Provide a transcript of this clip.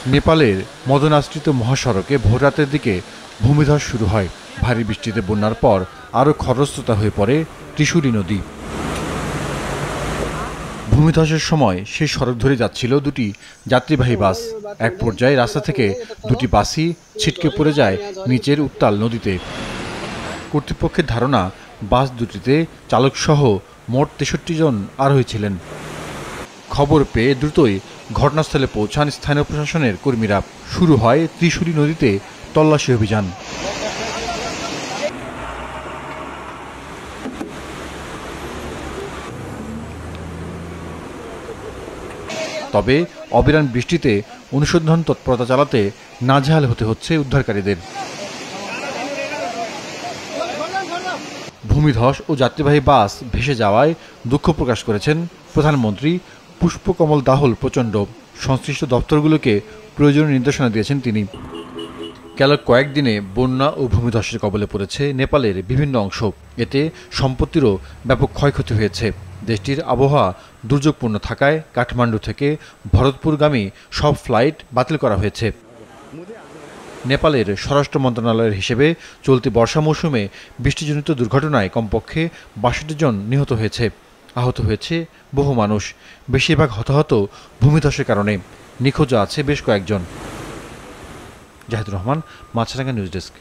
নেপালের মদনাশ্রিত মহাসড়কে ভোররাতের দিকে ভূমিধস শুরু হয়। ভারী বৃষ্টিতে বন্যার পর আরও খরস্রোতা হয়ে পড়ে ত্রিশূলী নদী। ভূমিধসের সময় সেই সড়ক ধরে যাচ্ছিল দুটি যাত্রীবাহী বাস। এক পর্যায়ে রাস্তা থেকে দুটি বাসই ছিটকে পড়ে যায় নিচের উত্তাল নদীতে। কর্তৃপক্ষের ধারণা, বাস দুটিতে চালকসহ মোট ৬৩ জন আরোহী ছিলেন। খবর পেয়ে দ্রুতই ঘটনাস্থলে পৌঁছান স্থানীয় প্রশাসনের কর্মীরা। শুরু হয় ত্রিশূলী নদীতে তল্লাশি অভিযান। তবে অবিরাম বৃষ্টিতে অনুসন্ধান তৎপরতা চালাতে নাজেহাল হতে হচ্ছে উদ্ধারকারীদের। ভূমিধস ও যাত্রীবাহী বাস ভেসে যাওয়ায় দুঃখ প্রকাশ করেছেন প্রধানমন্ত্রী পুষ্পকমল দাহল প্রচণ্ড। সংশ্লিষ্ট দপ্তরগুলোকে প্রয়োজনীয় নির্দেশনা দিয়েছেন তিনি। গেল কয়েকদিনে বন্যা ও ভূমিধসের কবলে পড়েছে নেপালের বিভিন্ন অংশ। এতে সম্পত্তিরও ব্যাপক ক্ষয়ক্ষতি হয়েছে। দেশটির আবহাওয়া দুর্যোগপূর্ণ থাকায় কাঠমান্ডু থেকে ভরতপুরগামী সব ফ্লাইট বাতিল করা হয়েছে। নেপালের স্বরাষ্ট্র মন্ত্রণালয়ের হিসেবে চলতি বর্ষা মৌসুমে বৃষ্টিজনিত দুর্ঘটনায় কমপক্ষে ৬২ জন নিহত হয়েছে। আহত হয়েছে বহু মানুষ। বেশিরভাগ হতাহত ভূমিধসের কারণে। নিখোঁজ আছে বেশ কয়েকজন। জাহিদুর রহমান, মাছরাঙ্গা নিউজ ডেস্ক।